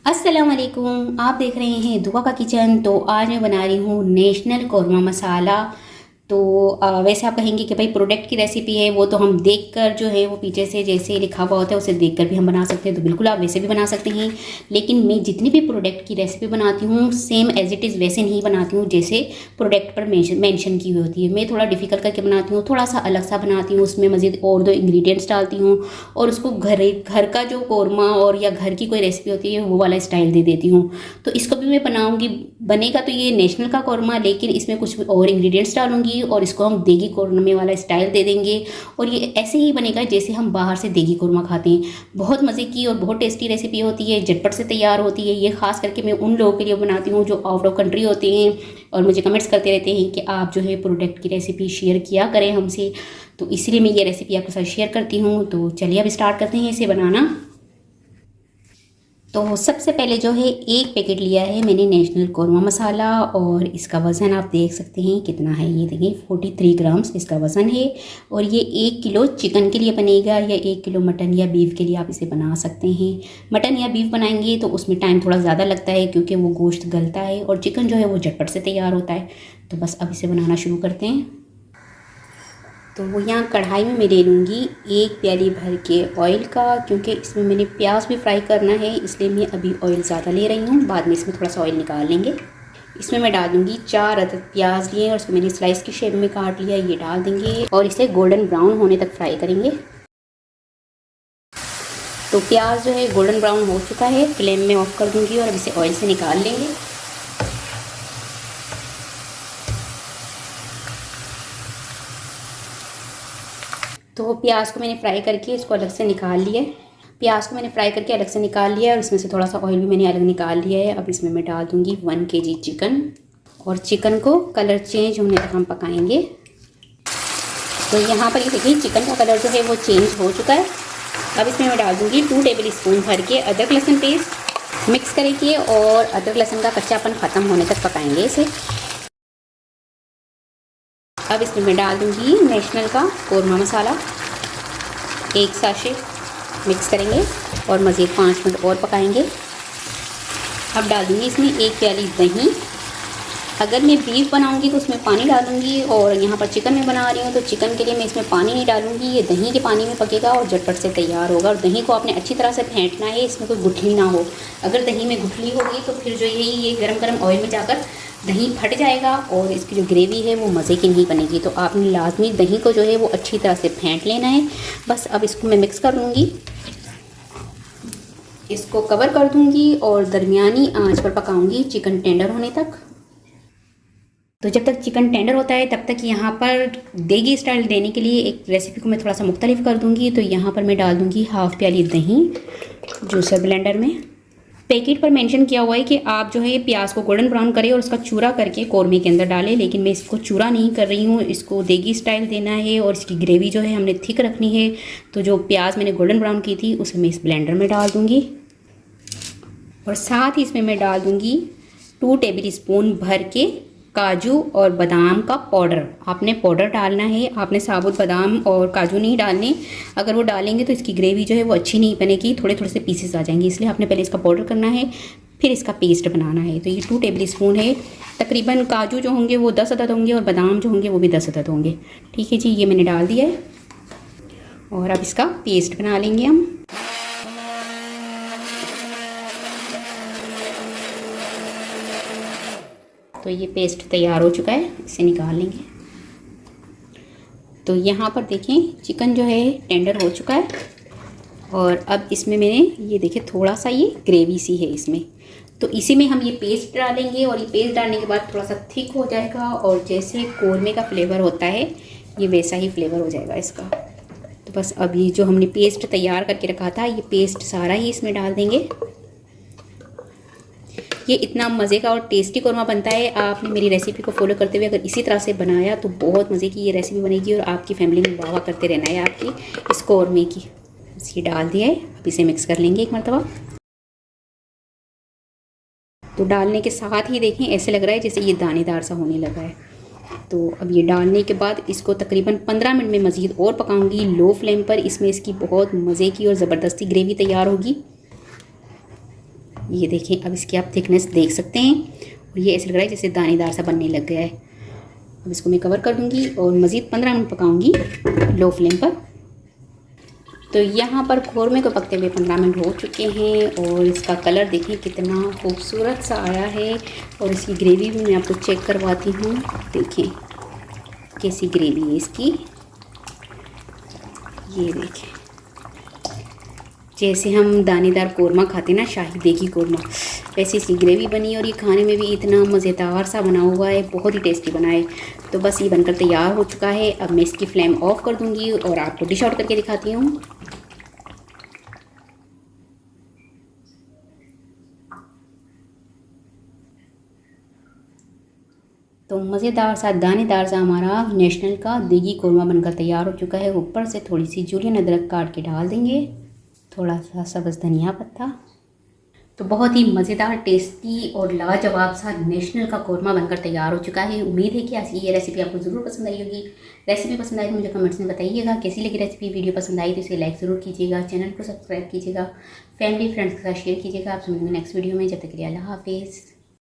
अस्सलाम वालेकुम। आप देख रहे हैं दुआ का किचन। तो आज मैं बना रही हूँ नेशनल कौरमा मसाला। तो वैसे आप कहेंगे कि भाई प्रोडक्ट की रेसिपी है, वो तो हम देखकर जो है वो पीछे से जैसे लिखा हुआ होता है उसे देखकर भी हम बना सकते हैं। तो बिल्कुल आप वैसे भी बना सकते हैं, लेकिन मैं जितनी भी प्रोडक्ट की रेसिपी बनाती हूँ सेम एज इट इज़ वैसे नहीं बनाती हूँ जैसे प्रोडक्ट पर मेंशन की हुई होती है। मैं थोड़ा डिफिकल्ट करके बनाती हूँ, थोड़ा सा अलग सा बनाती हूँ, उसमें मज़ीद और दो इंग्रेडिएंट्स डालती हूँ और उसको घर का जो कौरमा और या घर की कोई रेसिपी होती है वो वाला स्टाइल दे देती हूँ। तो इसको भी मैं बनाऊँगी। बनेगा तो ये नेशनल का कौरमा, लेकिन इसमें कुछ और इंग्रेडिएंट्स डालूंगी और इसको हम देगी कौरमे वाला स्टाइल दे देंगे। और ये ऐसे ही बनेगा जैसे हम बाहर से देगी कौरमा खाते हैं। बहुत मज़े की और बहुत टेस्टी रेसिपी होती है, झटपट से तैयार होती है। ये खास करके मैं उन लोगों के लिए बनाती हूँ जो आउट ऑफ कंट्री होते हैं और मुझे कमेंट्स करते रहते हैं कि आप जो है प्रोडक्ट की रेसिपी शेयर किया करें हमसे। तो इसलिए मैं ये रेसिपी आपके साथ शेयर करती हूँ। तो चलिए अब स्टार्ट करते हैं इसे बनाना। तो सबसे पहले जो है एक पैकेट लिया है मैंने नेशनल कौरमा मसाला, और इसका वज़न आप देख सकते हैं कितना है। ये देखिए 43 ग्राम्स इसका वज़न है। और ये 1 किलो चिकन के लिए बनेगा या 1 किलो मटन या बीफ के लिए आप इसे बना सकते हैं। मटन या बीफ बनाएंगे तो उसमें टाइम थोड़ा ज़्यादा लगता है क्योंकि वो गोश्त गलता है, और चिकन जो है वो झटपट से तैयार होता है। तो बस अब इसे बनाना शुरू करते हैं। तो वो यहाँ कढ़ाई में मैं ले लूँगी 1 प्याली भर के ऑयल का, क्योंकि इसमें मैंने प्याज भी फ्राई करना है, इसलिए मैं अभी ऑयल ज़्यादा ले रही हूँ। बाद में इसमें थोड़ा सा ऑयल निकाल लेंगे। इसमें मैं डाल दूँगी 4 अदद प्याज लिए और उसको मैंने स्लाइस की शेप में काट लिया, ये डाल देंगे और इसे गोल्डन ब्राउन होने तक फ्राई करेंगे। तो प्याज जो है गोल्डन ब्राउन हो चुका है, फ्लेम में ऑफ कर दूँगी और अब इसे ऑयल से निकाल लेंगे। तो प्याज को मैंने फ्राई करके इसको अलग से निकाल लिया है। प्याज को मैंने फ्राई करके अलग से निकाल लिया है और इसमें से थोड़ा सा ऑयल भी मैंने अलग निकाल लिया है। अब इसमें मैं डाल दूँगी 1 kg चिकन, और चिकन को कलर चेंज होने तक हम पकाएंगे। तो यहाँ पर ये देखिए चिकन का कलर जो है वो चेंज हो चुका है। अब इसमें मैं डाल दूँगी 2 टेबल स्पून भर के अदरक लहसुन पेस्ट। मिक्स करेंगे और अदरक लहसुन का कच्चापन ख़त्म होने तक पकाएंगे इसे। अब इसमें मैं डाल दूँगी नेशनल का कौरमा मसाला, 1 साशे। मिक्स करेंगे और मज़ीद 5 मिनट और पकाएंगे। अब डाल दूँगी इसमें 1 प्याली दही। अगर मैं बीफ बनाऊँगी तो उसमें पानी डालूँगी, और यहाँ पर चिकन में बना रही हूँ तो चिकन के लिए मैं इसमें पानी नहीं डालूँगी। ये दही के पानी में पकेगा और झटपट से तैयार होगा। और दही को आपने अच्छी तरह से फेंटना है, इसमें कोई गुठली ना हो। अगर दही में गुठली होगी तो फिर जो ये गरम गरम ऑयल में जाकर दही फट जाएगा और इसकी जो ग्रेवी है वो मज़े की नहीं बनेगी। तो आपने लाजमी दही को जो है वो अच्छी तरह से फेंट लेना है। बस अब इसको मैं मिक्स कर लूँगी, इसको कवर कर दूँगी और दरमियानी आंच पर पकाऊँगी चिकन टेंडर होने तक। तो जब तक चिकन टेंडर होता है तब तक यहाँ पर देगी स्टाइल देने के लिए एक रेसिपी को मैं थोड़ा सा मुख्तलिफ कर दूँगी। तो यहाँ पर मैं डाल दूँगी 1/2 प्याली दही जूसर ब्लेंडर में। पैकेट पर मेंशन किया हुआ है कि आप जो है प्याज को गोल्डन ब्राउन करें और उसका चूरा करके कौरमे के अंदर डालें, लेकिन मैं इसको चूरा नहीं कर रही हूँ। इसको देगी स्टाइल देना है और इसकी ग्रेवी जो है हमने थिक रखनी है। तो जो प्याज मैंने गोल्डन ब्राउन की थी उसे मैं इस ब्लेंडर में डाल दूँगी, और साथ ही इसमें मैं डाल दूँगी 2 टेबल स्पून भर के काजू और बादाम का पाउडर। आपने पाउडर डालना है, आपने साबुत बादाम और काजू नहीं डालने। अगर वो डालेंगे तो इसकी ग्रेवी जो है वो अच्छी नहीं बनेगी, थोड़े थोड़े से पीसेस आ जाएंगे। इसलिए आपने पहले इसका पाउडर करना है, फिर इसका पेस्ट बनाना है। तो ये 2 टेबल स्पून है। तकरीबन काजू जो होंगे वो 10 अदद होंगे और बादाम जो होंगे वो भी 10 अदद होंगे। ठीक है जी, ये मैंने डाल दिया है और अब इसका पेस्ट बना लेंगे हम। तो ये पेस्ट तैयार हो चुका है, इसे निकाल लेंगे। तो यहाँ पर देखें चिकन जो है टेंडर हो चुका है, और अब इसमें मैंने ये देखें थोड़ा सा ये ग्रेवी सी है इसमें। तो इसी में हम ये पेस्ट डालेंगे और ये पेस्ट डालने के बाद थोड़ा सा थिक हो जाएगा, और जैसे कौरमे का फ्लेवर होता है ये वैसा ही फ्लेवर हो जाएगा इसका। तो बस अब ये जो हमने पेस्ट तैयार करके रखा था ये पेस्ट सारा ही इसमें डाल देंगे। ये इतना मज़े का और टेस्टी कौरमा बनता है। आपने मेरी रेसिपी को फॉलो करते हुए अगर इसी तरह से बनाया तो बहुत मज़े की ये रेसिपी बनेगी, और आपकी फैमिली में वाह करते रहना है आपकी इस कौरमे की। बस ये डाल दिया है, अब इसे मिक्स कर लेंगे एक मरतबा। तो डालने के साथ ही देखें ऐसे लग रहा है जैसे ये दानेदार सा होने लगा है। तो अब ये डालने के बाद इसको तकरीबन 15 मिनट में मज़ीद और पकाऊंगी लो फ्लेम पर। इसमें इसकी बहुत मज़े की और ज़बरदस्ती ग्रेवी तैयार होगी। ये देखें, अब इसकी आप थिकनेस देख सकते हैं और ये ऐसा लग रहा है जैसे दानेदार सा बनने लग गया है। अब इसको मैं कवर कर दूँगी और मज़ीद 15 मिनट पकाऊँगी लो फ्लेम पर। तो यहाँ पर कौरमे को पकते हुए 15 मिनट हो चुके हैं और इसका कलर देखें कितना खूबसूरत सा आया है। और इसकी ग्रेवी भी मैं आपको चेक करवाती हूँ, देखें कैसी ग्रेवी है इसकी। ये देखें, जैसे हम दानेदार कौरमा खाते ना, शाही देगी कौरमा, वैसी इसकी ग्रेवी बनी और ये खाने में भी इतना मज़ेदार सा बना हुआ है, बहुत ही टेस्टी बना है। तो बस ये बनकर तैयार हो चुका है। अब मैं इसकी फ्लेम ऑफ कर दूँगी और आपको डिश आउट करके दिखाती हूँ। तो मज़ेदार सा दानेदार सा हमारा नेशनल का देगी कौरमा बनकर तैयार हो चुका है। ऊपर से थोड़ी सी जुलियन अदरक काट के डाल देंगे, थोड़ा सा सब्ज़ धनिया पत्ता। तो बहुत ही मज़ेदार, टेस्टी और लाजवाब सा नेशनल का कौरमा बनकर तैयार हो चुका है। उम्मीद है कि आज ये रेसिपी आपको ज़रूर पसंद आई होगी। रेसिपी पसंद आई तो मुझे कमेंट्स में बताइएगा कैसी लगी रेसिपी। वीडियो पसंद आई तो इसे लाइक ज़रूर कीजिएगा, चैनल को सब्सक्राइब कीजिएगा, फैमिली फ्रेंड्स के साथ शेयर कीजिएगा। आप सुनेंगे नेक्स्ट वीडियो में। जब तक के लिए अल्लाह हाफिज़।